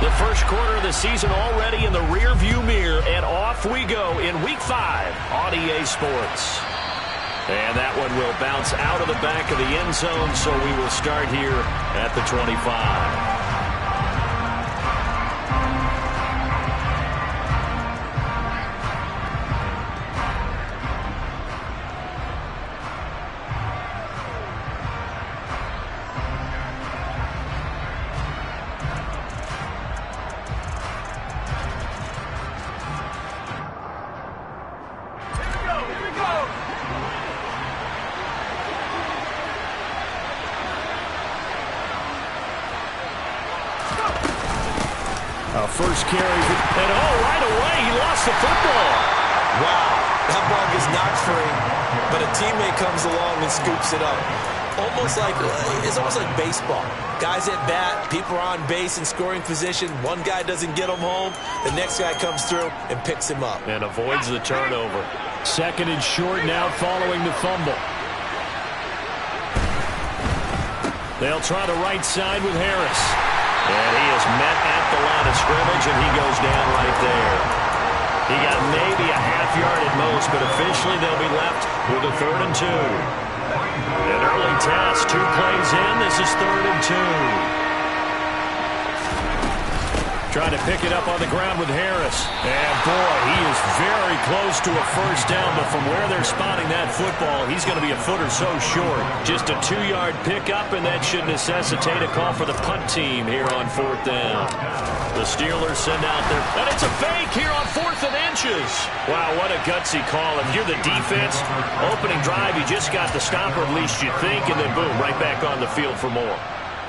The first quarter of the season already in the rear-view mirror, and off we go in Week 5 on EA Sports. And that one will bounce out of the back of the end zone, so we will start here at the 25. First carry, and right away, he lost the football. Wow, that ball gets knocked free, but a teammate comes along and scoops it up. It's almost like baseball. Guys at bat, people are on base in scoring position. One guy doesn't get him home, the next guy comes through and picks him up. And avoids the turnover. Second and short now following the fumble. They'll try the right side with Harris. And he is met at the line of scrimmage, and he goes down right there. He got maybe a half yard at most, but officially they'll be left with a 3rd and 2. An early test, 2 plays in. This is 3rd and 2. Trying to pick it up on the ground with Harris. And, boy, he is very close to a first down, but from where they're spotting that football, he's going to be a foot or so short. Just a 2-yard pickup, and that should necessitate a call for the punt team here on 4th down. The Steelers send out their... And it's a fake here on 4th and inches. Wow, what a gutsy call. If you're the defense, opening drive, you just got the stop, or at least you think, and then, boom, right back on the field for more.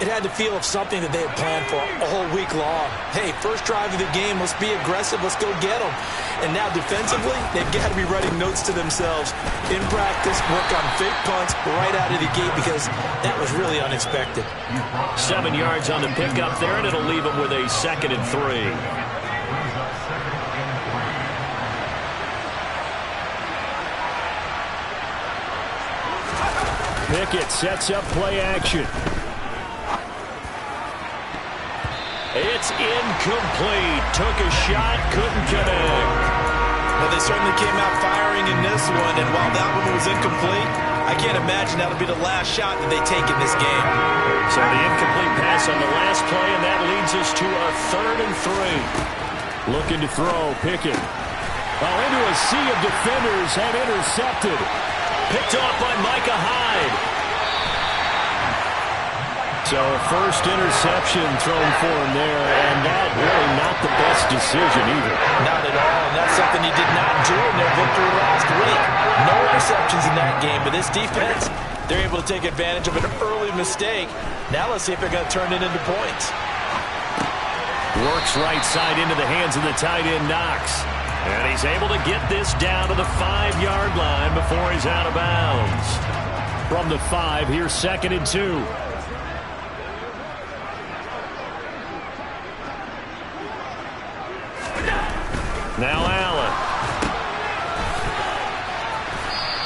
It had the feel of something that they had planned for a whole week long. Hey, first drive of the game, let's be aggressive, let's go get them. And now defensively, they've got to be writing notes to themselves. In practice, work on fake punts right out of the gate because that was really unexpected. 7 yards on the pickup there, and it'll leave them with a 2nd and 3. Pickett sets up play action. It's incomplete. Took a shot, couldn't connect. Well, they certainly came out firing in this one, and while that one was incomplete, I can't imagine that'll be the last shot that they take in this game. So the incomplete pass on the last play, and that leads us to a 3rd and 3. Looking to throw, Pickett. Into a sea of defenders and intercepted. Picked off by Micah Hyde. So a first interception thrown for him there, and that really not the best decision either. Not at all, and that's something he did not do in their victory last week. No interceptions in that game, but this defense, they're able to take advantage of an early mistake. Now let's see if they're going to turn it into points. Works right side into the hands of the tight end, Knox. And he's able to get this down to the 5-yard line before he's out of bounds. From the 5, here's 2nd and 2. Now Allen.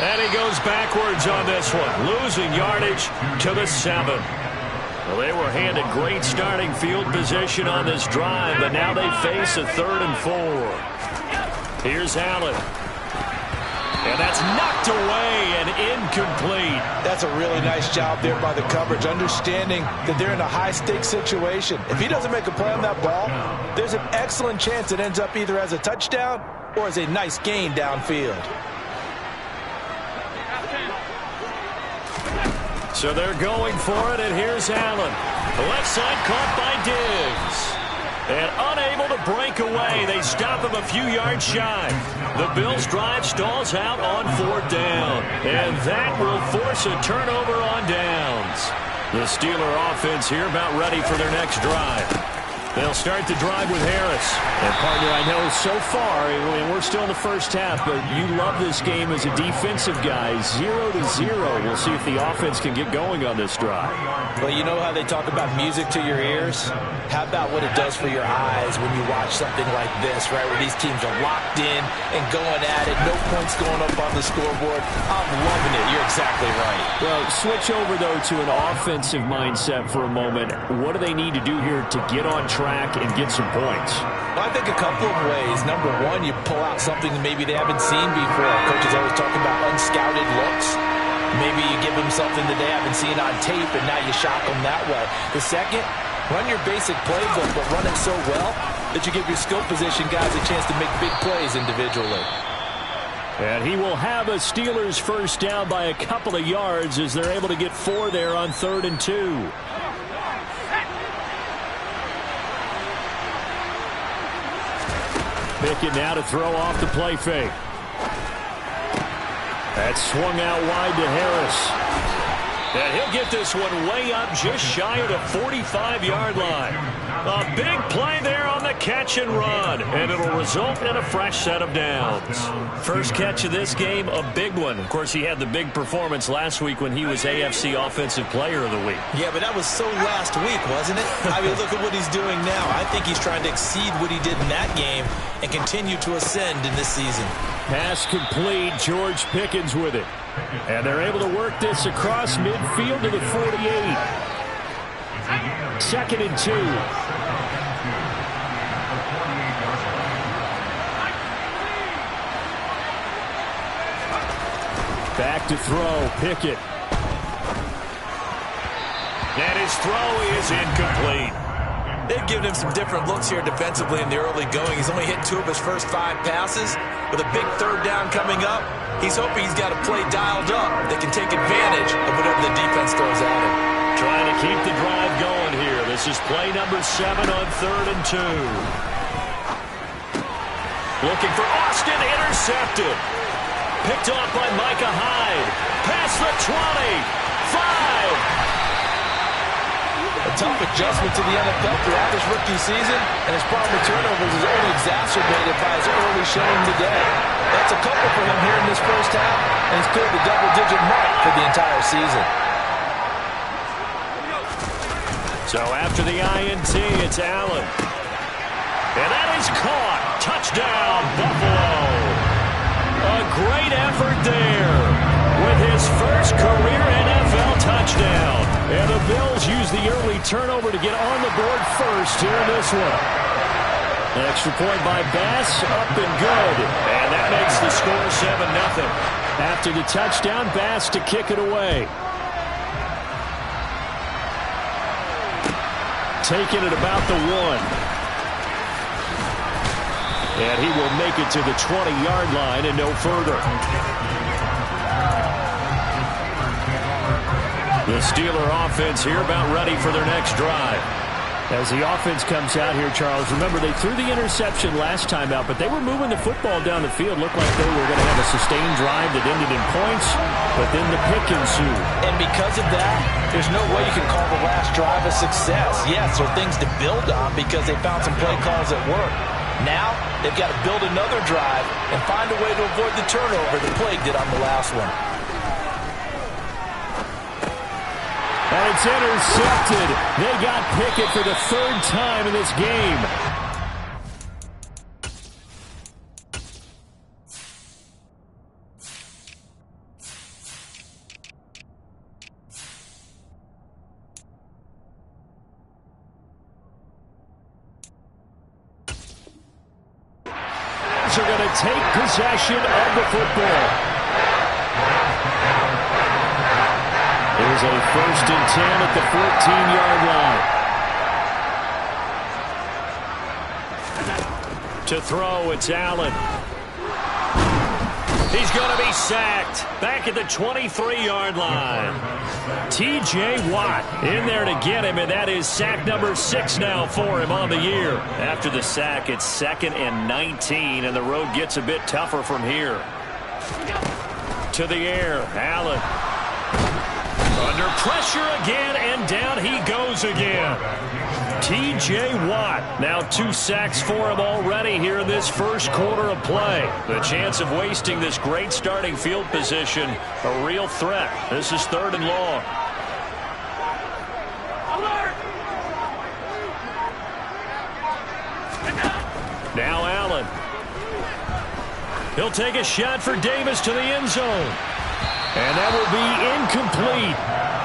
And he goes backwards on this one, losing yardage to the 7. Well, they were handed great starting field position on this drive, but now they face a 3rd and 4. Here's Allen. And that's knocked away and incomplete. That's a really nice job there by the coverage, understanding that they're in a high-stakes situation. If he doesn't make a play on that ball, there's an excellent chance it ends up either as a touchdown or as a nice gain downfield. So they're going for it, and here's Allen. The left side caught by Diggs. And unable to break away, they stop him a few yards shy. The Bills' drive stalls out on 4th down. And that will force a turnover on downs. The Steeler offense here about ready for their next drive. They'll start the drive with Harris. And, partner, I know so far, and we're still in the first half, but you love this game as a defensive guy. 0-0. We'll see if the offense can get going on this drive. Well, you know how they talk about music to your ears? How about what it does for your eyes when you watch something like this, right, where these teams are locked in and going at it, no points going up on the scoreboard? I'm loving it. You're exactly right. Well, switch over, though, to an offensive mindset for a moment. What do they need to do here to get on track track and get some points? Well, I think a couple of ways. Number one, you pull out something that maybe they haven't seen before. Coaches always talking about unscouted looks. Maybe you give them something that they haven't seen on tape, and now you shock them that way. The second, run your basic playbook, but run it so well that you give your skill position guys a chance to make big plays individually. And he will have a Steelers first down by a couple of yards as they're able to get 4 there on 3rd and 2. Pickett now to throw off the play fake. That's swung out wide to Harris. And he'll get this one way up just shy of the 45-yard line. A big play there on the catch and run, and it'll result in a fresh set of downs. First catch of this game, a big one. Of course, he had the big performance last week when he was AFC Offensive Player of the Week. Yeah, but that was so last week, wasn't it? I mean, look at what he's doing now. I think he's trying to exceed what he did in that game and continue to ascend in this season. Pass complete. George Pickens with it. And they're able to work this across midfield to the 48. 2nd and 2. Back to throw. Pickett. And his throw is incomplete. They've given him some different looks here defensively in the early going. He's only hit 2 of his first 5 passes. With a big 3rd down coming up, he's hoping he's got a play dialed up that can take advantage of whatever the defense throws at him. Trying to keep the drive going here. This is play number 7 on 3rd and 2. Looking for Austin, intercepted. Picked off by Micah Hyde. Past the 20. 5. A tough adjustment to the NFL throughout his rookie season, and his problem with turnovers is only exacerbated by his early showing today. That's a couple for him here in this first half, and he's cleared the double-digit mark for the entire season. So after the INT, it's Allen. And that is caught. Touchdown, Buffalo. A great effort there with his first career NFL touchdown. And the Bills use the early turnover to get on the board first here in this one. An extra point by Bass, up and good. And that makes the score 7-0. After the touchdown, Bass to kick it away. Taking it about the 1. And he will make it to the 20-yard line and no further. The Steeler offense here about ready for their next drive. As the offense comes out here, Charles, remember they threw the interception last time out, but they were moving the football down the field. Looked like they were going to have a sustained drive that ended in points, but then the pick ensued. And because of that, there's no way you can call the last drive a success. Yes, there are things to build on because they found some play calls that work. Now, they've got to build another drive and find a way to avoid the turnover that plagued it on the last one. And it's intercepted. They got Pickett for the 3rd time in this game. Are going to take possession of the football. There's a 1st and 10 at the 14-yard line. To throw, it's Allen. He's going to be sacked. Back at the 23-yard line. T.J. Watt in there to get him, and that is sack number 6 now for him on the year. After the sack, it's 2nd and 19, and the road gets a bit tougher from here. To the air, Allen. Under pressure again, and down he goes again. T.J. Watt, now 2 sacks for him already here in this first quarter of play. The chance of wasting this great starting field position, a real threat. This is 3rd and long. Now Allen. He'll take a shot for Davis to the end zone. And that will be incomplete.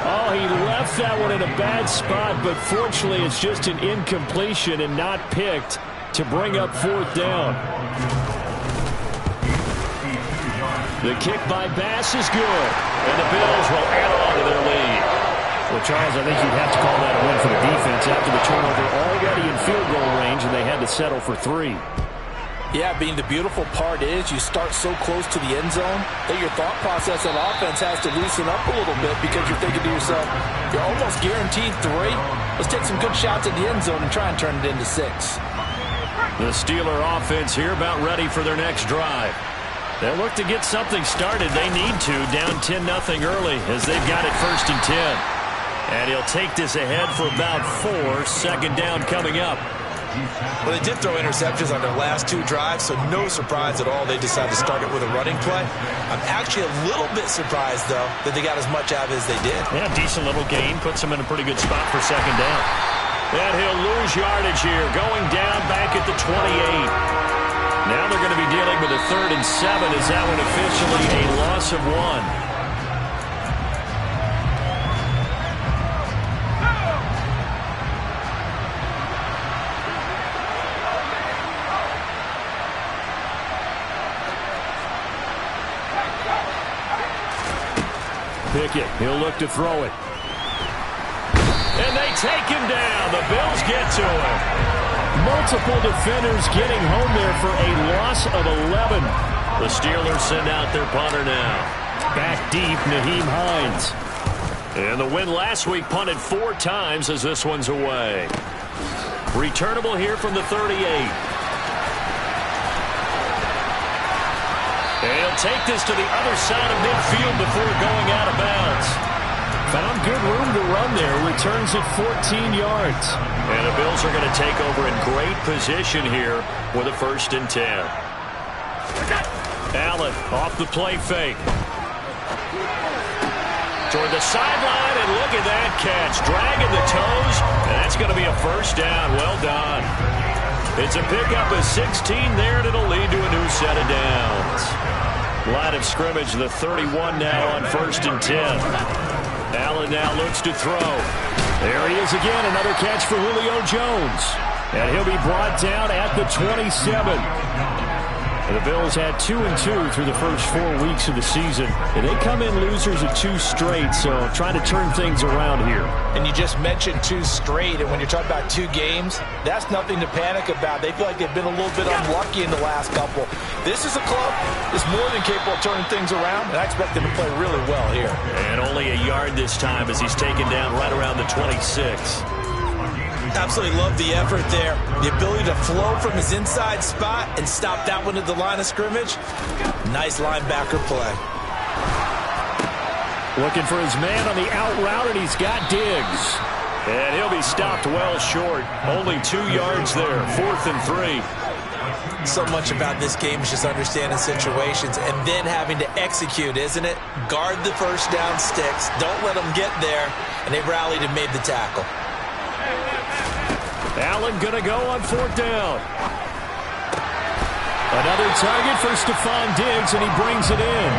Oh, he left that one in a bad spot, but fortunately it's just an incompletion and not picked to bring up 4th down. The kick by Bass is good, and the Bills will add on to their lead. Well, Charles, I think you'd have to call that a win for the defense after the turnover already in field goal range, and they had to settle for 3. Yeah, Bean, the beautiful part is you start so close to the end zone that your thought process on offense has to loosen up a little bit because you're thinking to yourself, you're almost guaranteed 3. Let's take some good shots at the end zone and try and turn it into 6. The Steeler offense here about ready for their next drive. They'll look to get something started. They need to, down 10-0 early as they've got it 1st and 10. And he'll take this ahead for about 4. 2nd down coming up. Well, they did throw interceptions on their last 2 drives, so no surprise at all they decided to start it with a running play. I'm actually a little bit surprised, though, that they got as much out of it as they did. Yeah, decent little gain. Puts them in a pretty good spot for 2nd down. And he'll lose yardage here, going down back at the 28. Now they're going to be dealing with a 3rd and 7. Is that one officially a loss of 1? Pickett, he'll look to throw it. And they take him down. The Bills get to him. Multiple defenders getting home there for a loss of 11. The Steelers send out their punter now. Back deep, Nyheim Hines. And the win last week punted 4 times as this one's away. Returnable here from the 38. And he'll take this to the other side of midfield before going out of bounds. Found good room to run there. Returns it 14 yards. And the Bills are going to take over in great position here with a 1st and 10. Allen off the play fake. Toward the sideline, and look at that catch. Dragging the toes, and that's going to be a 1st down. Well done. It's a pickup of 16 there, and it'll lead to a new set of downs. Line of scrimmage, the 31 now on 1st and 10. Allen now looks to throw. There he is again, another catch for Julio Jones. And he'll be brought down at the 27. And the Bills had 2-2 through the first 4 weeks of the season. And they come in losers of 2 straight, so trying to turn things around here. And you just mentioned 2 straight, and when you're talking about 2 games, that's nothing to panic about. They feel like they've been a little bit unlucky in the last couple. This is a club that's more than capable of turning things around, and I expect them to play really well here. And only a yard this time as he's taken down right around the 26. Absolutely love the effort there. The ability to flow from his inside spot and stop that one at the line of scrimmage. Nice linebacker play. Looking for his man on the out route, and he's got Diggs. And he'll be stopped well short. Only 2 yards there. 4th and 3. So much about this game is just understanding situations and then having to execute, isn't it? Guard the 1st down sticks. Don't let them get there. And they rallied and made the tackle. Allen going to go on 4th down. Another target for Stephon Diggs, and he brings it in.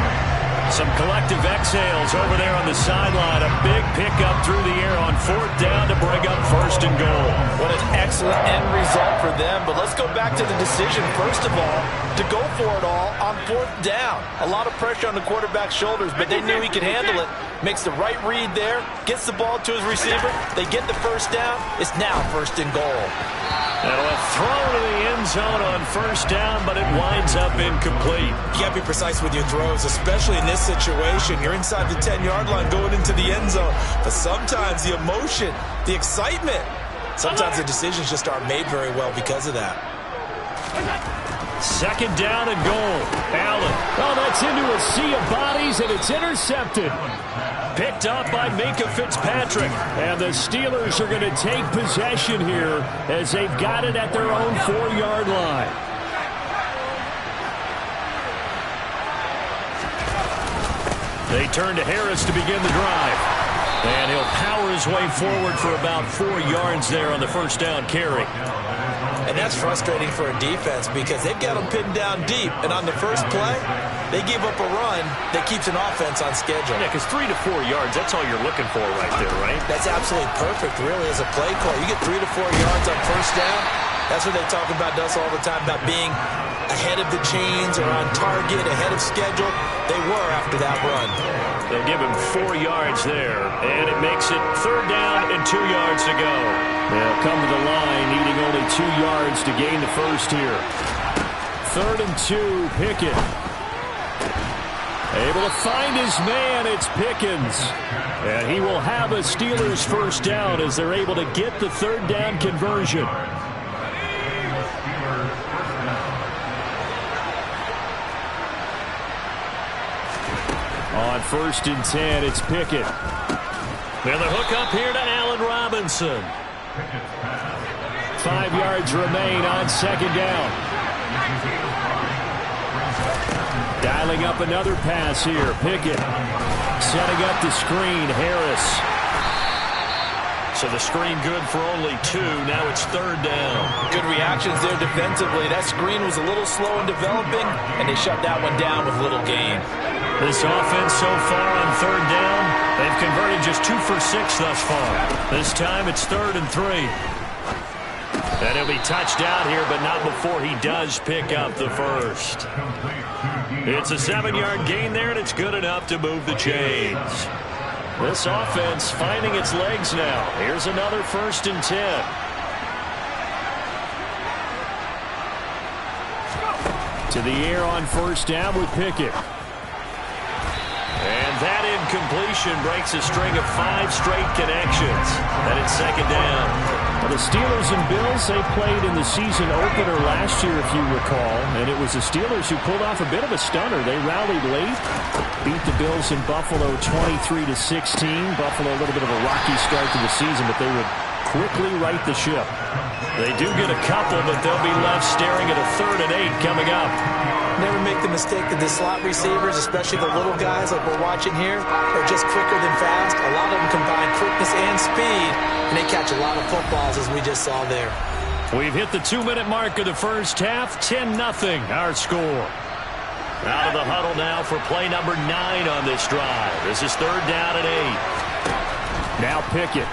Some collective exhales over there on the sideline. A big pickup through the air on 4th down to bring up 1st and goal. What an excellent end result for them. But let's go back to the decision, first of all, to go for it all on 4th down. A lot of pressure on the quarterback's shoulders, but they knew he could handle it. Makes the right read there, gets the ball to his receiver. They get the 1st down. It's now 1st and goal. And a throw to the end zone on 1st down, but it winds up incomplete. You got to be precise with your throws, especially in this situation. You're inside the 10-yard line going into the end zone. But sometimes the emotion, the excitement, sometimes the decisions just aren't made very well because of that. 2nd down and goal. Allen. Oh, that's into a sea of bodies, and it's intercepted. Picked up by Minkah Fitzpatrick. And the Steelers are going to take possession here as they've got it at their own 4-yard line. They turn to Harris to begin the drive. And he'll power his way forward for about 4 yards there on the 1st down carry. And that's frustrating for a defense because they've got them pinned down deep. And on the first play, they give up a run that keeps an offense on schedule. Yeah, because 3 to 4 yards, that's all you're looking for right there, right? That's absolutely perfect, really, as a play call. You get 3 to 4 yards on first down. That's what they talk about, Dust, all the time, about being ahead of the chains or on target, ahead of schedule. They were after that run. They'll give him 4 yards there, and it makes it 3rd down and 2 yards to go. They'll come to the line, needing only 2 yards to gain the first here. 3rd and 2, Pickett. Able to find his man, it's Pickens. And he will have a Steelers first down as they're able to get the 3rd down conversion. On 1st and 10, it's Pickett. And the hook up here to Allen Robinson. 5 yards remain on 2nd down. Dialing up another pass here. Pickett setting up the screen. Harris. So the screen good for only 2. Now it's 3rd down. Good reactions there defensively. That screen was a little slow in developing, and they shut that one down with little gain. This offense so far on 3rd down, they've converted just 2 for 6 thus far. This time it's 3rd and 3. And he'll be touched out here, but not before he does pick up the first. It's a 7-yard gain there, and it's good enough to move the chains. This offense finding its legs now. Here's another 1st and 10. To the air on 1st down with Pickett. And that incompletion breaks a string of 5 straight connections. And it's 2nd down. Well, the Steelers and Bills, they played in the season opener last year, if you recall. And it was the Steelers who pulled off a bit of a stunner. They rallied late, beat the Bills in Buffalo 23-16. Buffalo a little bit of a rocky start to the season, but they would quickly right the ship. They do get a couple, but they'll be left staring at a 3rd and 8 coming up. Never make the mistake that the slot receivers, especially the little guys like we're watching here, are just quicker than fast. A lot of them combine quickness and speed, and they catch a lot of footballs, as we just saw there. We've hit the 2-minute mark of the first half. 10-0 our score. Out of the huddle now for play number 9 on this drive. This is 3rd down and 8. Now Pickett.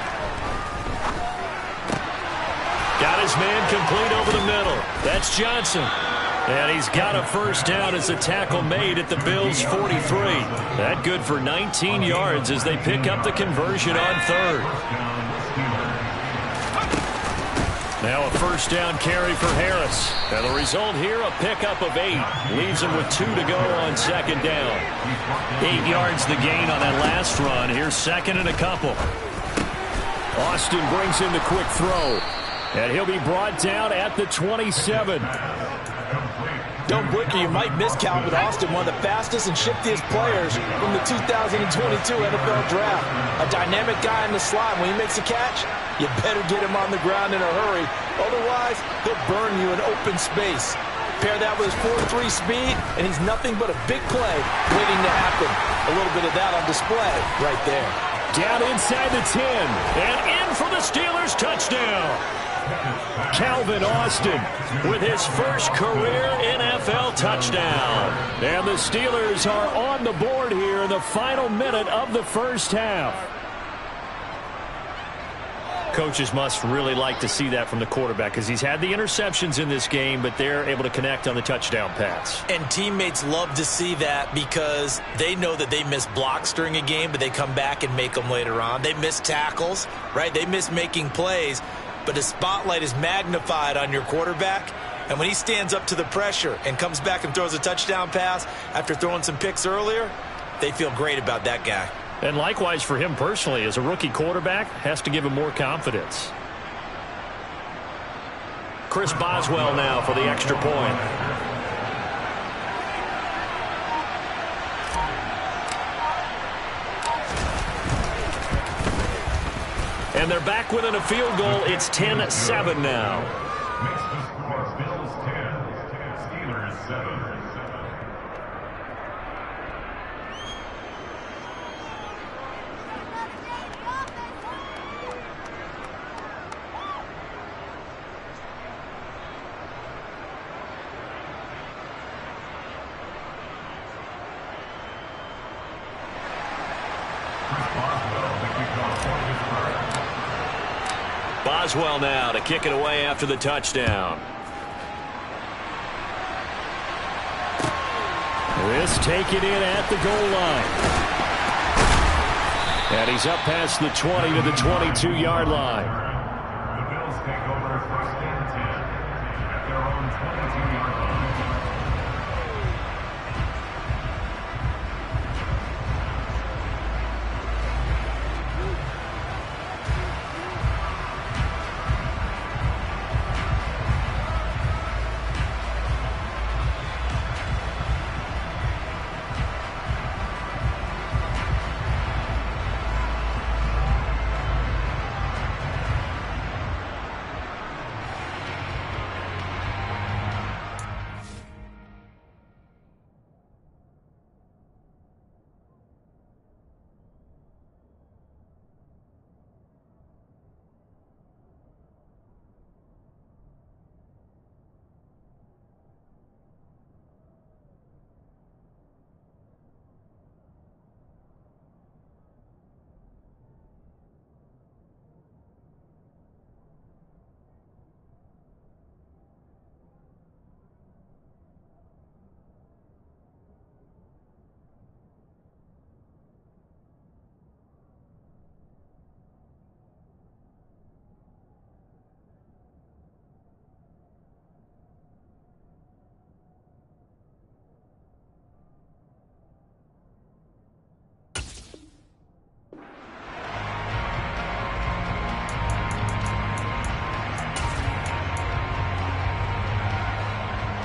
Got his man complete over the middle. That's Johnson. And he's got a first down as a tackle made at the Bills' 43. That good for 19 yards as they pick up the conversion on 3rd. Now a first down carry for Harris. And the result here, a pickup of 8. Leaves him with 2 to go on 2nd down. 8 yards the gain on that last run. Here's 2nd and a couple. Austin brings in the quick throw. And he'll be brought down at the 27. Don't blink or you might miss Calvin Austin, one of the fastest and shiftiest players from the 2022 NFL Draft. A dynamic guy in the slot. When he makes a catch, you better get him on the ground in a hurry. Otherwise, they'll burn you in open space. Pair that with his 4.3 speed, and he's nothing but a big play waiting to happen. A little bit of that on display right there. Down inside the 10, and in for the Steelers touchdown. Calvin Austin with his first career NFL touchdown. And the Steelers are on the board here in the final minute of the first half. Coaches must really like to see that from the quarterback because he's had the interceptions in this game, but they're able to connect on the touchdown pass. And teammates love to see that because they know that they miss blocks during a game, but they come back and make them later on. They miss tackles, right? They miss making plays. But the spotlight is magnified on your quarterback, and when he stands up to the pressure and comes back and throws a touchdown pass after throwing some picks earlier, they feel great about that guy. And likewise for him personally, as a rookie quarterback, has to give him more confidence. Chris Boswell now for the extra point. And they're back within a field goal. It's 10-7 now. Bills 10, Steelers 7. Boswell now to kick it away after the touchdown. This taken in at the goal line. And he's up past the 20 to the 22-yard line. The Bills take over first and 10 at their own 22-yard line.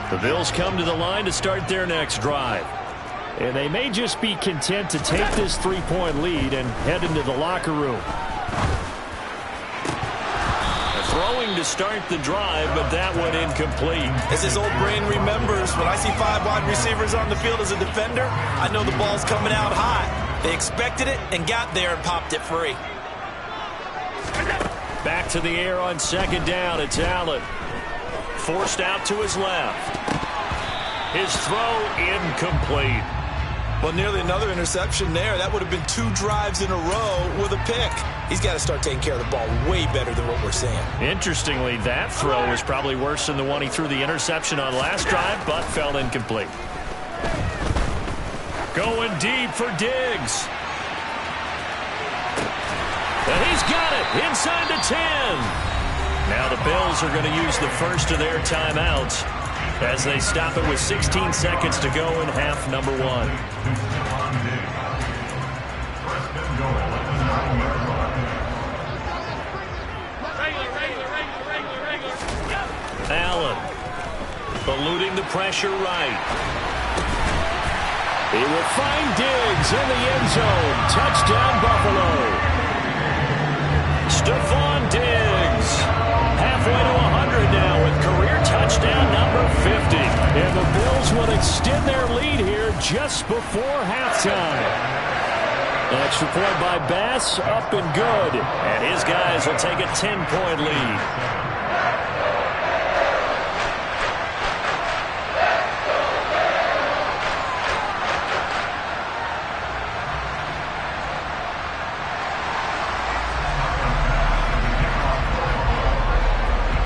The Bills come to the line to start their next drive. And they may just be content to take this 3-point lead and head into the locker room. Throwing to start the drive, but that one incomplete. As his old brain remembers, when I see 5 wide receivers on the field as a defender, I know the ball's coming out high. They expected it and got there and popped it free. Back to the air on second down. It's Allen. Forced out to his left. His throw incomplete. Well, nearly another interception there. That would have been 2 drives in a row with a pick. He's got to start taking care of the ball way better than what we're seeing. Interestingly, that throw was probably worse than the one he threw the interception on last drive, but fell incomplete. Going deep for Diggs. And he's got it inside the 10. Now the Bills are going to use the first of their timeouts as they stop it with 16 seconds to go in half number 1. Allen eluding the pressure right. He will find Diggs in the end zone. Touchdown, Buffalo. Stephon Diggs. Halfway to 100 now with career touchdown number 50. And the Bills will extend their lead here just before halftime. Extra point by Bass, up and good. And his guys will take a 10-point lead.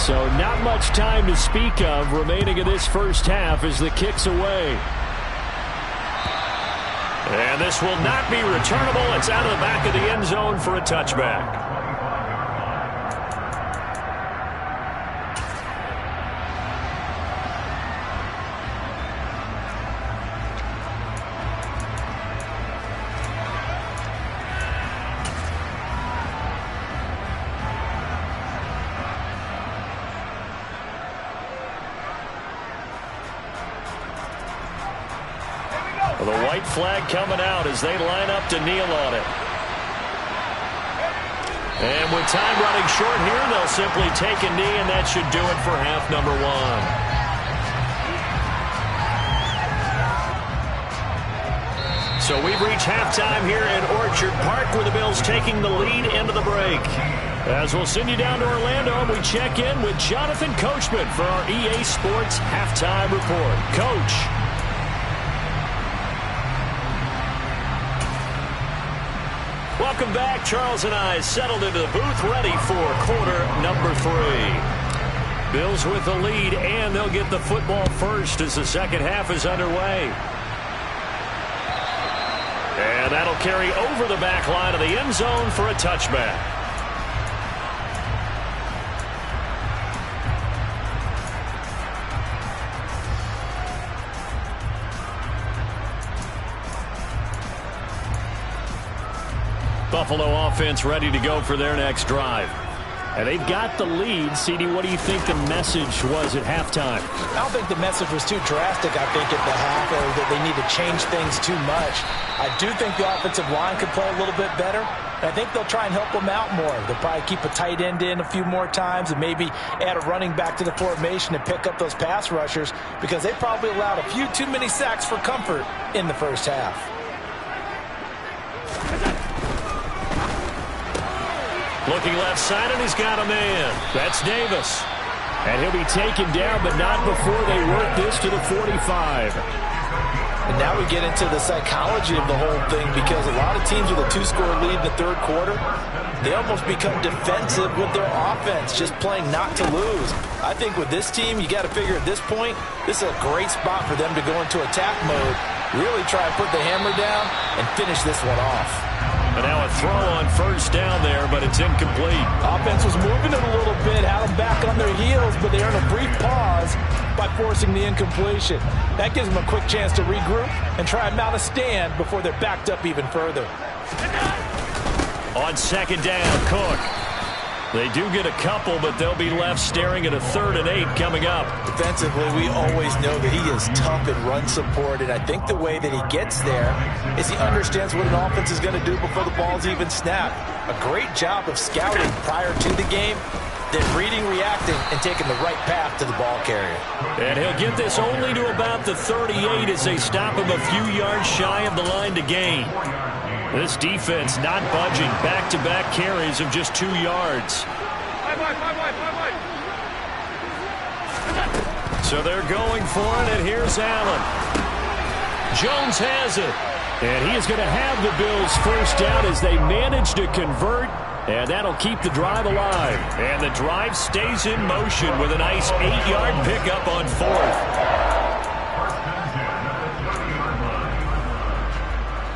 So not much time to speak of remaining in this first half as the kick's away. And this will not be returnable. It's out of the back of the end zone for a touchback. The white flag coming out as they line up to kneel on it. And with time running short here, they'll simply take a knee, and that should do it for half number 1. So we've reached halftime here in Orchard Park, where the Bills taking the lead into the break. As we'll send you down to Orlando, and we check in with Jonathan Coachman for our EA Sports Halftime Report. Coach. Well, Welcome back. Charles and I settled into the booth, ready for quarter number 3. Bills with the lead, and they'll get the football first as the second half is underway. And that'll carry over the back line of the end zone for a touchback. Buffalo offense ready to go for their next drive. And they've got the lead. CD, what do you think the message was at halftime? I don't think the message was too drastic, I think, at the half, or that they need to change things too much. I do think the offensive line could play a little bit better. And I think they'll try and help them out more. They'll probably keep a tight end in a few more times and maybe add a running back to the formation and pick up those pass rushers, because they probably allowed a few too many sacks for comfort in the first half. Looking left side, and he's got a man. That's Davis. And he'll be taken down, but not before they work this to the 45. And now we get into the psychology of the whole thing, because a lot of teams with a 2-score lead in the third quarter, they almost become defensive with their offense, just playing not to lose. I think with this team, you got to figure at this point, this is a great spot for them to go into attack mode, really try and put the hammer down and finish this one off. And now a throw on first down there, but it's incomplete. Offense was moving it a little bit, had them back on their heels, but they earned a brief pause by forcing the incompletion. That gives them a quick chance to regroup and try and mount a stand before they're backed up even further. On second down, Cook. They do get a couple, but they'll be left staring at a 3rd and 8 coming up. Defensively, we always know that he is tough in run support, and I think the way that he gets there is he understands what an offense is going to do before the ball's even snapped. A great job of scouting prior to the game, then reading, reacting, and taking the right path to the ball carrier. And he'll get this only to about the 38 as they stop him a few yards shy of the line to gain. This defense not budging. Back-to-back carries of just 2 yards. So they're going for it, and here's Allen. Jones has it. And he is going to have the Bills first down as they manage to convert. And that'll keep the drive alive. And the drive stays in motion with a nice 8-yard pickup on 4th.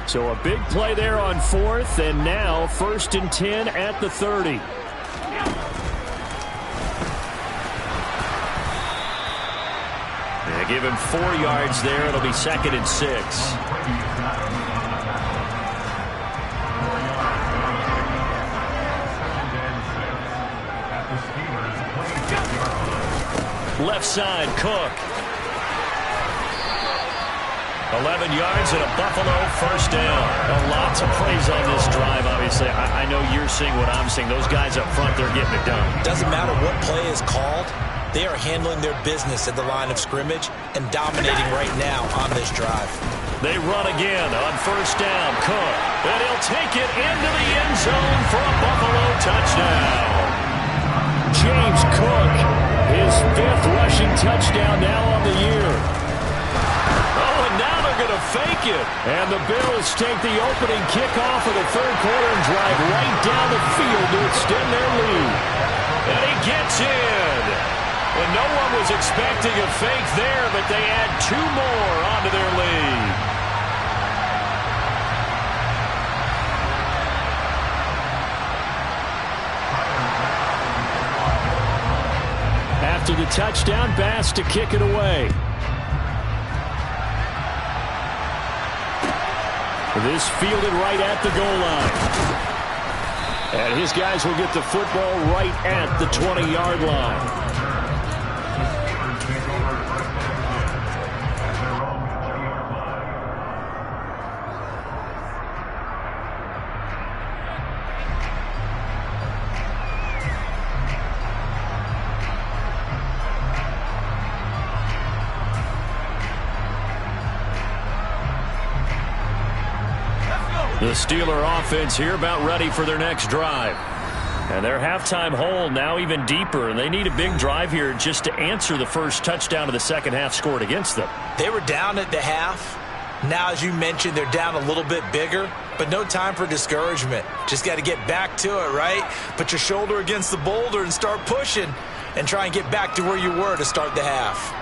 So a big play there on 4th, and now 1st and 10 at the 30. They give him 4 yards there. It'll be 2nd and 6. Left side, Cook. 11 yards and a Buffalo first down. Lots of praise on this drive, obviously. I know you're seeing what I'm seeing. Those guys up front, they're getting it done. Doesn't matter what play is called. They are handling their business at the line of scrimmage and dominating right now on this drive. They run again on first down. Cook. And he'll take it into the end zone for a Buffalo touchdown. James Cook, his 5th rushing touchdown now on the year. Now they're going to fake it. And the Bills take the opening kickoff of the third quarter and drive right down the field to extend their lead. And he gets in. And no one was expecting a fake there, but they add 2 more onto their lead. After the touchdown, Bass to kick it away. This fielded right at the goal line. And his guys will get the football right at the 20-yard line. The Steeler offense here about ready for their next drive. And their halftime hole now even deeper, and they need a big drive here just to answer the first touchdown of the second half scored against them. They were down at the half. Now, as you mentioned, they're down a little bit bigger, but no time for discouragement. Just got to get back to it, right? Put your shoulder against the boulder and start pushing and try and get back to where you were to start the half.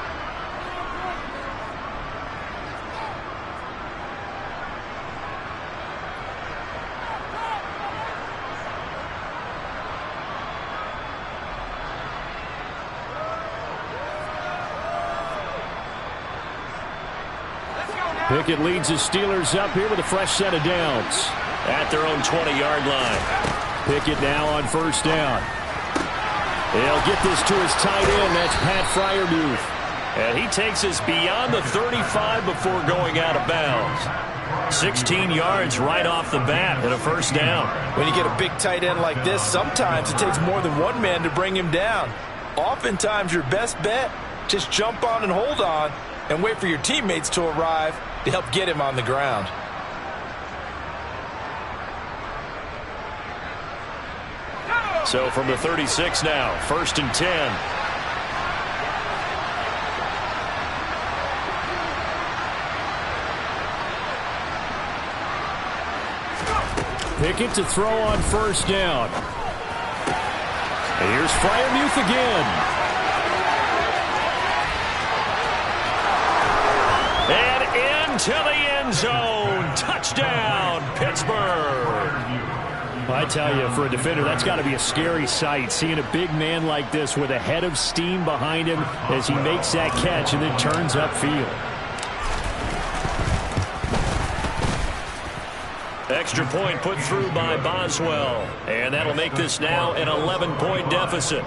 Pickett leads the Steelers up here with a fresh set of downs. At their own 20-yard line. Pickett now on first down. He'll get this to his tight end. That's Pat Freiermuth. And he takes us beyond the 35 before going out of bounds. 16 yards right off the bat and a first down. When you get a big tight end like this, sometimes it takes more than one man to bring him down. Oftentimes, your best bet, just jump on and hold on and wait for your teammates to arrive to help get him on the ground. So from the 36 now, 1st and 10. Pickett to throw on first down. And here's Freiermuth again. And into the end zone. Touchdown, Pittsburgh. I tell you, for a defender, that's got to be a scary sight, seeing a big man like this with a head of steam behind him as he makes that catch and then turns upfield. Extra point put through by Boswell. And that'll make this now an 11-point deficit.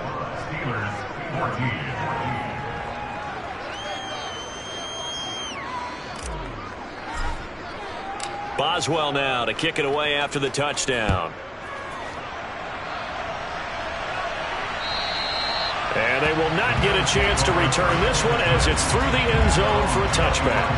Boswell now to kick it away after the touchdown. And they will not get a chance to return this one as it's through the end zone for a touchback.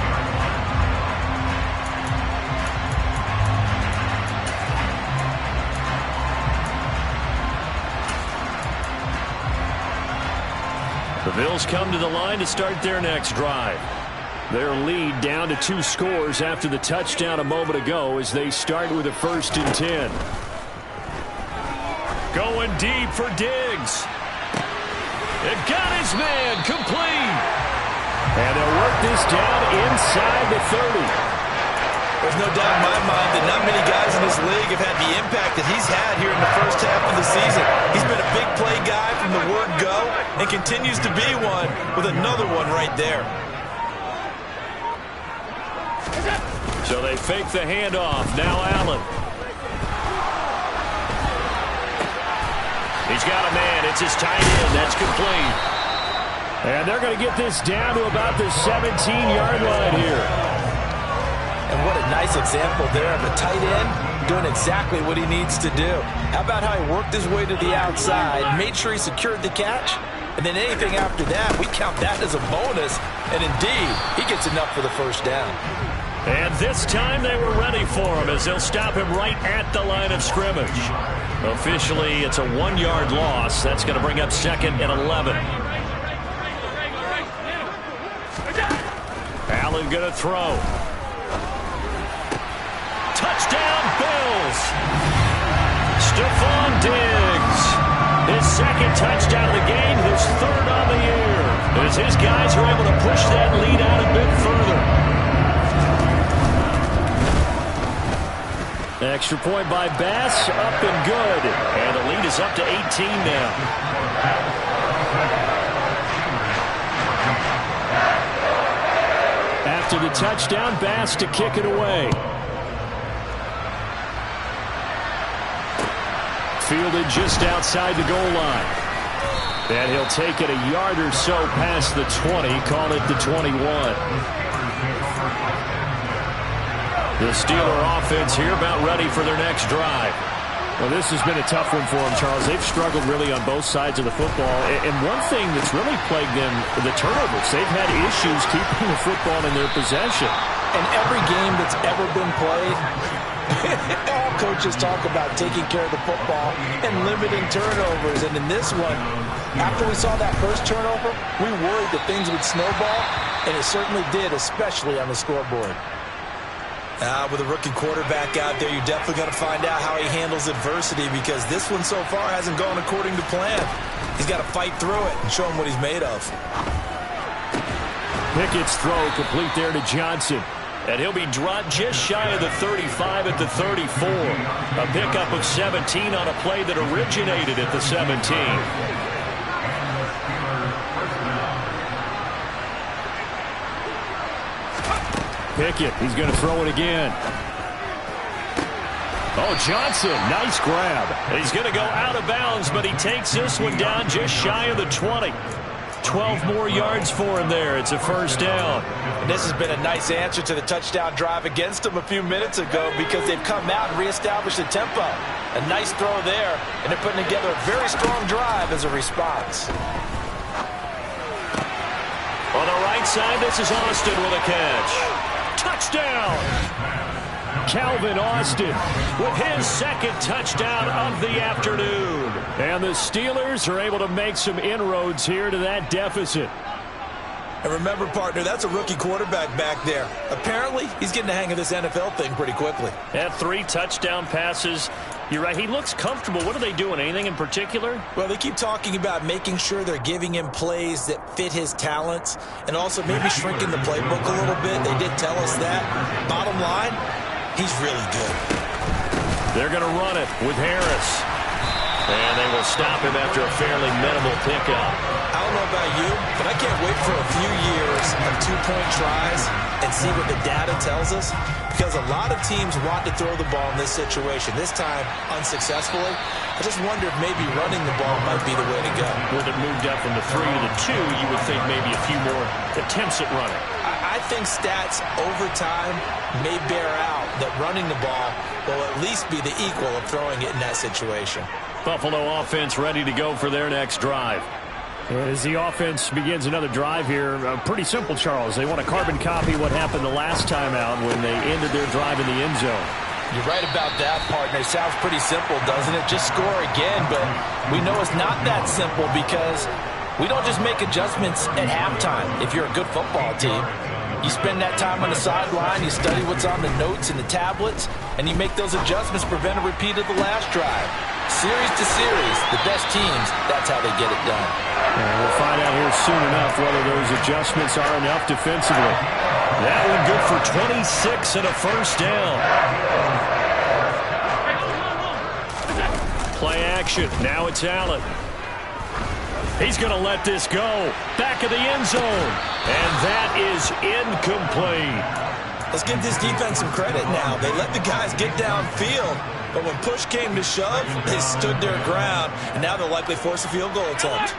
The Bills come to the line to start their next drive. Their lead down to 2 scores after the touchdown a moment ago as they start with a 1st and 10. Going deep for Diggs. It got his man complete. And they'll work this down inside the 30. There's no doubt in my mind that not many guys in this league have had the impact that he's had here in the first half of the season. He's been a big play guy from the word go and continues to be one with another one right there. So they fake the handoff. Now Allen. He's got a man. It's his tight end. That's complete. And they're going to get this down to about the 17-yard line here. And what a nice example there of a tight end doing exactly what he needs to do. How about how he worked his way to the outside, made sure he secured the catch, and then anything after that, we count that as a bonus. And indeed, he gets enough for the first down. And this time they were ready for him as they'll stop him right at the line of scrimmage. Officially, it's a 1-yard loss. That's going to bring up 2nd and 11. Allen going to throw. Touchdown, Bills. Stephon Diggs. His 2nd touchdown of the game, his 3rd on the year. As his guys are able to push that lead out a bit further. Extra point by Bass, up and good. And the lead is up to 18 now. After the touchdown, Bass to kick it away. Fielded just outside the goal line. And he'll take it a yard or so past the 20, call it the 21. The Steeler offense here about ready for their next drive. Well, this has been a tough one for them, Charles. They've struggled really on both sides of the football. And one thing that's really plagued them, the turnovers. They've had issues keeping the football in their possession. And every game that's ever been played, all coaches talk about taking care of the football and limiting turnovers. And in this one, after we saw that first turnover, we worried that things would snowball, and it certainly did, especially on the scoreboard. With a rookie quarterback out there, you're definitely going to find out how he handles adversity, because this one so far hasn't gone according to plan. He's got to fight through it and show him what he's made of. Pickett's throw complete there to Johnson. And he'll be dropped just shy of the 35 at the 34. A pickup of 17 on a play that originated at the 17. Pickett, he's going to throw it again. Oh, Johnson, nice grab. And he's going to go out of bounds, but he takes this one down just shy of the 20. 12 more yards for him there. It's a first down. And this has been a nice answer to the touchdown drive against them a few minutes ago, because they've come out and reestablished the tempo. A nice throw there, and they're putting together a very strong drive as a response. On the right side, this is Austin with a catch. Touchdown! Calvin Austin with his second touchdown of the afternoon. And the Steelers are able to make some inroads here to that deficit. And remember, partner, that's a rookie quarterback back there. Apparently, he's getting the hang of this NFL thing pretty quickly. Had 3 touchdown passes. You're right, he looks comfortable. What are they doing? Anything in particular? Well, they keep talking about making sure they're giving him plays that fit his talents, and also maybe shrinking the playbook a little bit. They did tell us that. Bottom line, he's really good. They're going to run it with Harris. And they will stop him after a fairly minimal pickup. I don't know about you, but I can't wait for a few years of 2-point tries and see what the data tells us, because a lot of teams want to throw the ball in this situation. This time, unsuccessfully. I just wonder if maybe running the ball might be the way to go. With it moved up from the 3 to the 2, you would think maybe a few more attempts at running. I think stats over time may bear out that running the ball will at least be the equal of throwing it in that situation. Buffalo offense ready to go for their next drive. As the offense begins another drive here, pretty simple, Charles. They want to carbon copy what happened the last time out when they ended their drive in the end zone. You're right about that, partner. Sounds pretty simple, doesn't it? Just score again, but we know it's not that simple, because we don't just make adjustments at halftime if you're a good football team. You spend that time on the sideline, you study what's on the notes and the tablets, and you make those adjustments to prevent a repeat of the last drive. Series to series, the best teams, that's how they get it done. And we'll find out here soon enough whether those adjustments are enough defensively. That one good for 26 and a first down. Play action. Now it's Allen. He's going to let this go. Back of the end zone. And that is incomplete. Let's give this defense some credit now. They let the guys get downfield, but when push came to shove, they stood their ground, and now they'll likely force a field goal attempt.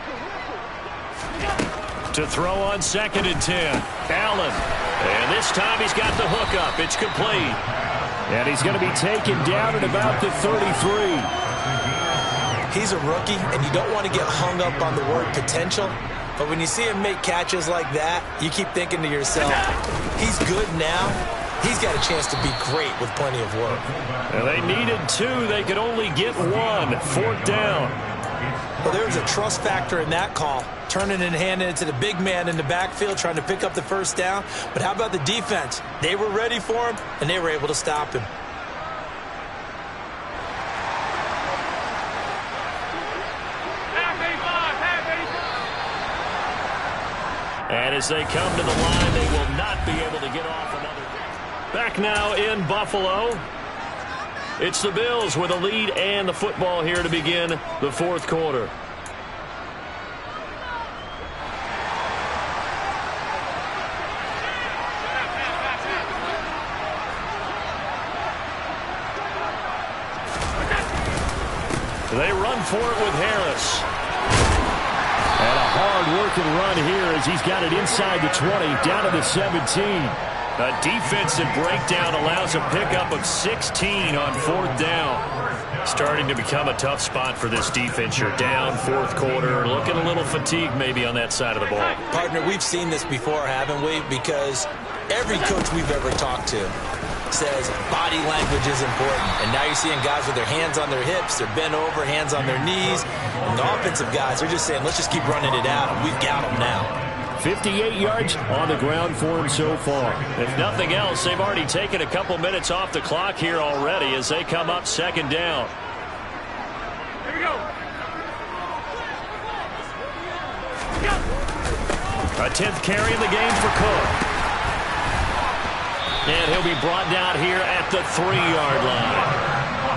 To throw on 2nd and 10. Allen. And this time he's got the hook up. It's complete. And he's going to be taken down at about the 33. He's a rookie, and you don't want to get hung up on the word potential. But when you see him make catches like that, you keep thinking to yourself, he's good now. He's got a chance to be great with plenty of work. And they needed 2. They could only get 1. 4th down. Well, there's a trust factor in that call. Turning and handing it to the big man in the backfield, trying to pick up the first down. But how about the defense? They were ready for him, and they were able to stop him. And as they come to the line, they will not be able to get off another. Back now in Buffalo. It's the Bills with a lead and the football here to begin the 4th quarter. They run for it with Harris. And a hard-working run here as he's got it inside the 20, down to the 17. A defensive breakdown allows a pickup of 16 on 4th down. Starting to become a tough spot for this defense. You're down 4th quarter, looking a little fatigued maybe on that side of the ball. Partner, we've seen this before, haven't we? Because every coach we've ever talked to says body language is important. And now you're seeing guys with their hands on their hips, they're bent over, hands on their knees. And the offensive guys are just saying, let's just keep running it out. We've got them now. 58 yards on the ground for him so far. If nothing else, they've already taken a couple minutes off the clock here already as they come up second down. Here we go. A 10th carry in the game for Cook. And he'll be brought down here at the 3-yard line.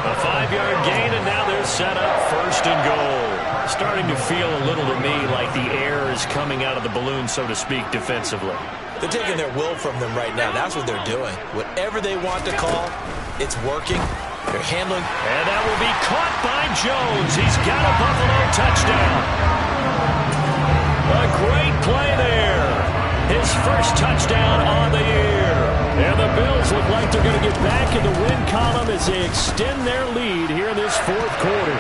A 5-yard gain, and now they're set up first and goal. Starting to feel a little to me like the air is coming out of the balloon, so to speak, defensively. They're taking their will from them right now. That's what they're doing. Whatever they want to call, it's working. They're handling. And that will be caught by Jones. He's got a Buffalo touchdown. A great play there. His first touchdown on the year. And the Bills look like they're going to get back in the win column as they extend their lead here in this fourth quarter.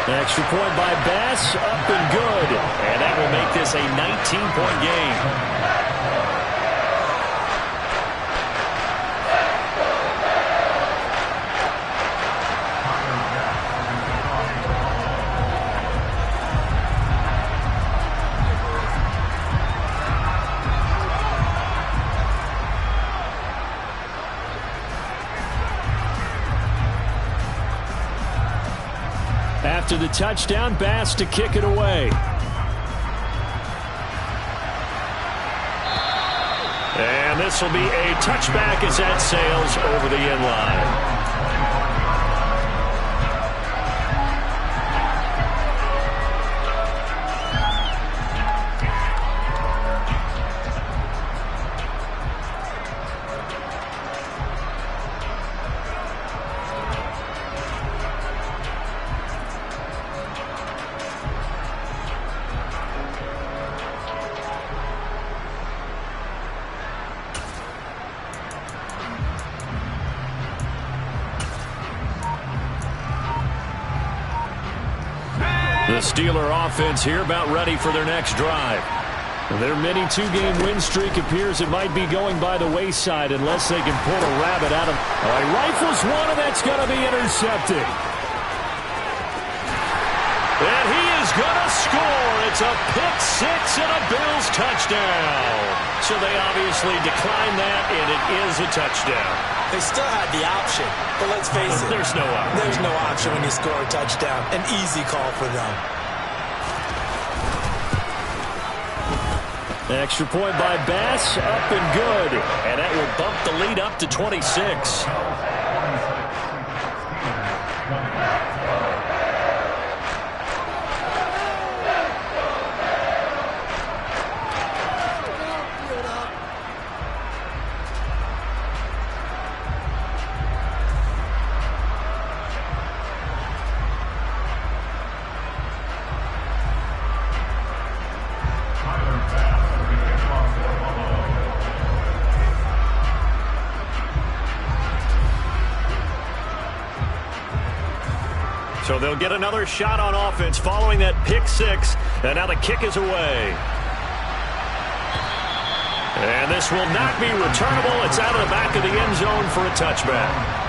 Extra point by Bass, up and good. And that will make this a 19-point game. After the touchdown, Bass to kick it away. And this will be a touchback as that sails over the end line. The Steeler offense here about ready for their next drive. Their mini two-game win streak appears it might be going by the wayside unless they can pull a rabbit out of. Oh, he rifles one, and that's going to be intercepted. And he is going to score. It's a pick six and a Bills touchdown. So they obviously declined that, and it is a touchdown. They still had the option, but let's face it. There's no option. There's no option when you score a touchdown. An easy call for them. Extra point by Bass, up and good. And that will bump the lead up to 26. So they'll get another shot on offense following that pick six. And now the kick is away. And this will not be returnable. It's out of the back of the end zone for a touchback.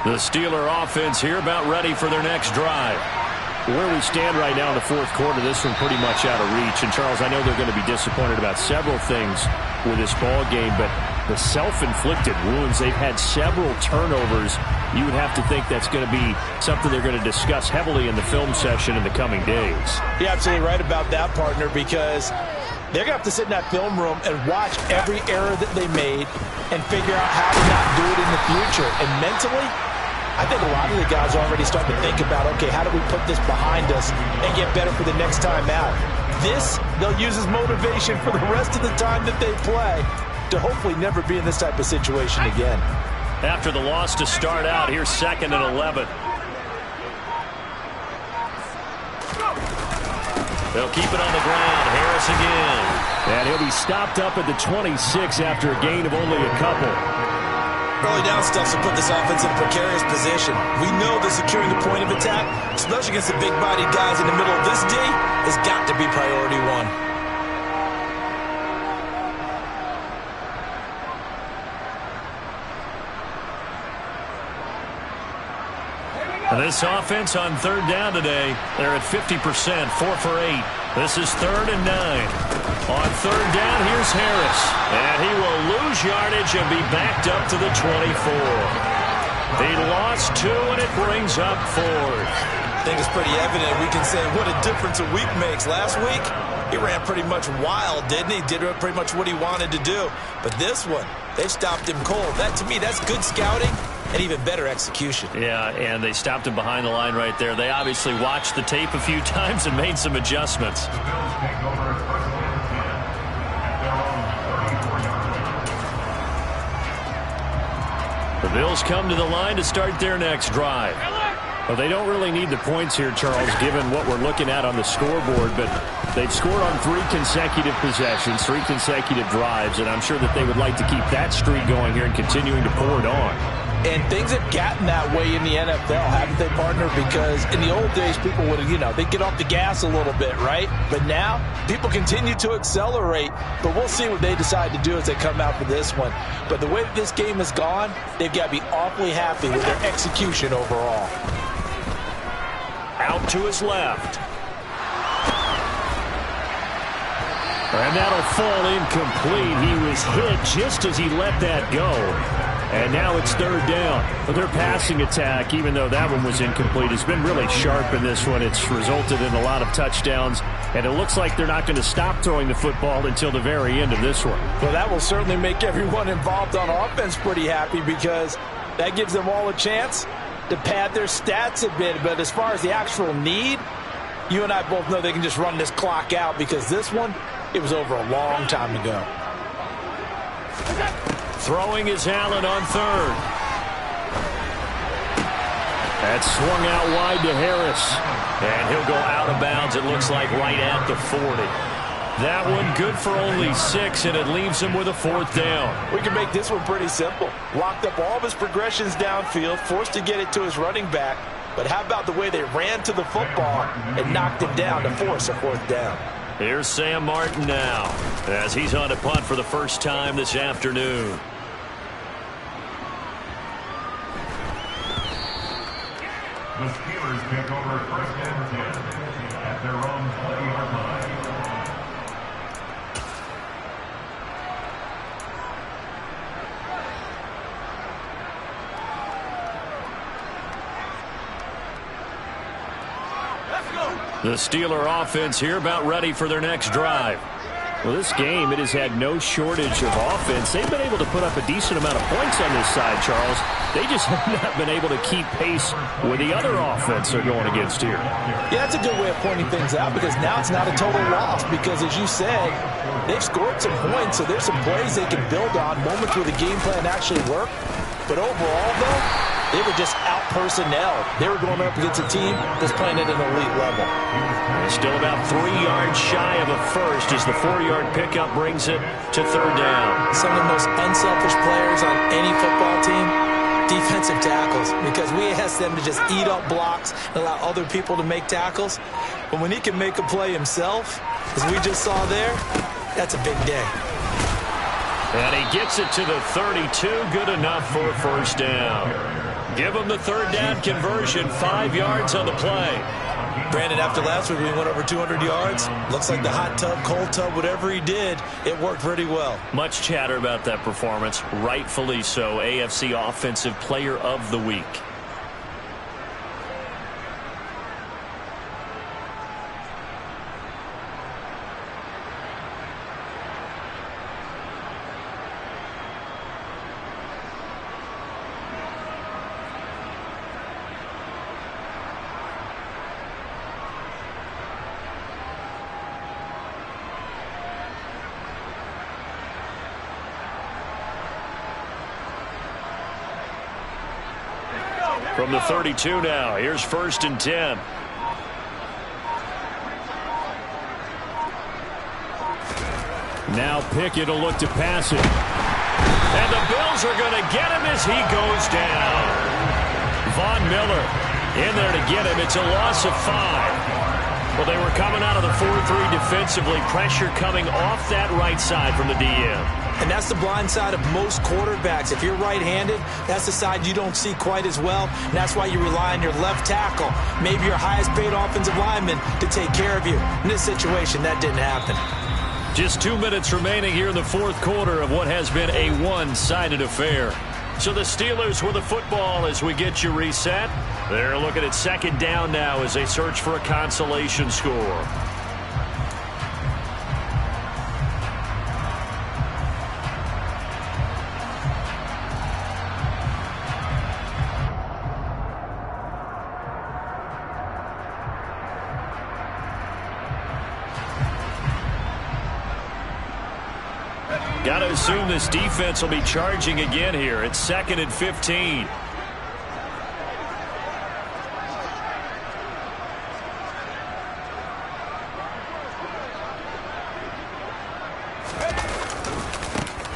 The Steeler offense here about ready for their next drive. Where we stand right now in the fourth quarter, this one pretty much out of reach. And, Charles, I know they're going to be disappointed about several things with this ball game, but the self-inflicted wounds, they've had several turnovers. You would have to think that's going to be something they're going to discuss heavily in the film session in the coming days. You're absolutely right about that, partner, because they're going to have to sit in that film room and watch every error that they made and figure out how to not do it in the future. And mentally, I think a lot of the guys are already starting to think about, okay, how do we put this behind us and get better for the next time out? This, they'll use as motivation for the rest of the time that they play to hopefully never be in this type of situation again. After the loss to start out, here's 2nd and 11. They'll keep it on the ground. Harris again. And he'll be stopped up at the 26 after a gain of only a couple. Early down stuff to put this offense in a precarious position. We know that securing the point of attack, especially against the big-bodied guys in the middle of this D, has got to be priority one. This offense on third down today, they're at 50%, 4 for 8. This is 3rd and 9. On third down, here's Harris. And he will lose yardage and be backed up to the 24. He lost 2, and it brings up 4th. I think it's pretty evident. We can say what a difference a week makes. Last week, he ran pretty much wild, didn't he? Did pretty much what he wanted to do. But this one, they stopped him cold. That, to me, that's good scouting and even better execution. Yeah, and they stopped him behind the line right there. They obviously watched the tape a few times and made some adjustments. The Bills take over at 1st and 10 at their own 34-yard line. The Bills come to the line to start their next drive. Well, they don't really need the points here, Charles, given what we're looking at on the scoreboard, but they've scored on 3 consecutive possessions, 3 consecutive drives, and I'm sure that they would like to keep that streak going here and continuing to pour it on. And things have gotten that way in the NFL, haven't they, partner? Because in the old days, people would, they'd get off the gas a little bit, right? But now, people continue to accelerate. But we'll see what they decide to do as they come out for this one. But the way that this game has gone, they've got to be awfully happy with their execution overall. Out to his left. And that'll fall incomplete. He was hit just as he let that go. And now it's third down. But their passing attack, even though that one was incomplete, has been really sharp in this one. It's resulted in a lot of touchdowns. And it looks like they're not going to stop throwing the football until the very end of this one. Well, that will certainly make everyone involved on offense pretty happy because that gives them all a chance to pad their stats a bit. But as far as the actual need, you and I both know they can just run this clock out because this one, it was over a long time ago. Throwing is Allen on third. That's swung out wide to Harris. And he'll go out of bounds, it looks like, right at the 40. That one good for only 6, and it leaves him with a 4th down. We can make this one pretty simple. Locked up all of his progressions downfield, forced to get it to his running back. But how about the way they ran to the football and knocked him down to force a 4th down? Here's Sam Martin now, as he's on a punt for the first time this afternoon. The Steelers take over at 1st and 10 at their own 20-yard line. The Steeler offense here about ready for their next drive. Well, this game, it has had no shortage of offense. They've been able to put up a decent amount of points on this side, Charles. They just have not been able to keep pace with the other offense they're going against here. Yeah, that's a good way of pointing things out because now it's not a total loss because, as you said, they've scored some points, so there's some plays they can build on, moments where the game plan actually worked. But overall, though, they were just out-personnelled. They were going up against a team that's playing at an elite level. Still about 3 yards shy of a first as the 4-yard pickup brings it to third down. Some of the most unselfish players on any football team, defensive tackles, because we ask them to just eat up blocks and allow other people to make tackles. But when he can make a play himself, as we just saw there, that's a big day. And he gets it to the 32, good enough for a first down. Give him the third down conversion, 5 yards on the play. Brandon, after last week, we went over 200 yards. Looks like the hot tub, cold tub, whatever he did, it worked pretty well. Much chatter about that performance, rightfully so. AFC Offensive Player of the Week. From the 32 now, here's 1st and 10. Now Pickett will look to pass it. And the Bills are going to get him as he goes down. Von Miller in there to get him. It's a loss of 5. Well, they were coming out of the 4-3 defensively. Pressure coming off that right side from the DM. And that's the blind side of most quarterbacks. If you're right-handed, that's the side you don't see quite as well. And that's why you rely on your left tackle, maybe your highest-paid offensive lineman, to take care of you. In this situation, that didn't happen. Just 2 minutes remaining here in the fourth quarter of what has been a one-sided affair. So the Steelers with the football as we get you reset. They're looking at second down now as they search for a consolation score. Got to assume this defense will be charging again here. It's 2nd and 15.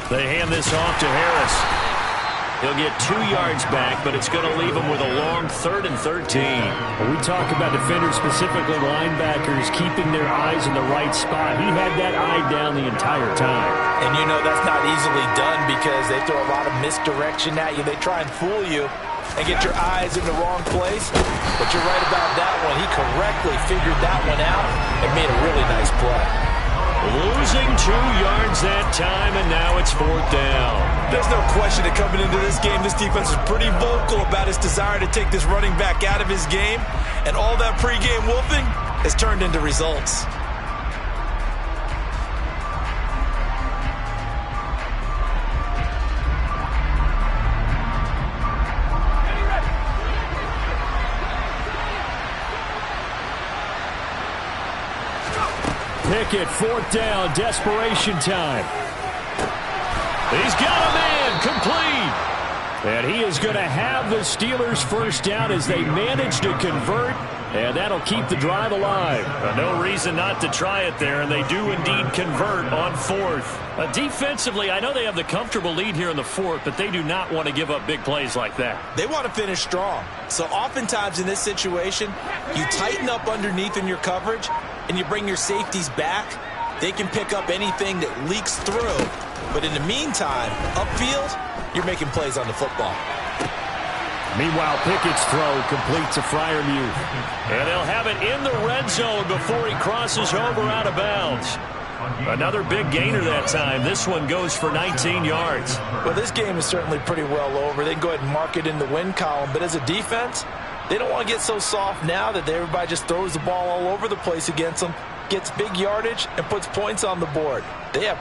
They hand this off to Harris. He'll get 2 yards back, but it's going to leave him with a long 3rd and 13. When we talk about defenders, specifically linebackers, keeping their eyes in the right spot. He had that eye down the entire time. And you know that's not easily done because they throw a lot of misdirection at you. They try and fool you and get your eyes in the wrong place. But you're right about that one. He correctly figured that one out and made a really nice play. Losing 2 yards that time, and now it's 4th down. There's no question that coming into this game, this defense is pretty vocal about its desire to take this running back out of his game. And all that pregame wolfing has turned into results. Pickett, 4th down, desperation time. He's got a man, complete. And he is going to have the Steelers first down as they manage to convert, and that'll keep the drive alive. No reason not to try it there, and they do indeed convert on 4th. Defensively, I know they have the comfortable lead here in the 4th, but they do not want to give up big plays like that. They want to finish strong. So oftentimes in this situation, you tighten up underneath in your coverage, and you bring your safeties back. They can pick up anything that leaks through. But in the meantime, upfield, you're making plays on the football. Meanwhile, Pickett's throw complete to Freiermuth. And they'll have it in the red zone before he crosses over out of bounds. Another big gainer that time. This one goes for 19 yards. Well, this game is certainly pretty well over. They can go ahead and mark it in the win column. But as a defense, they don't want to get so soft now that everybody just throws the ball all over the place against them, gets big yardage, and puts points on the board. They have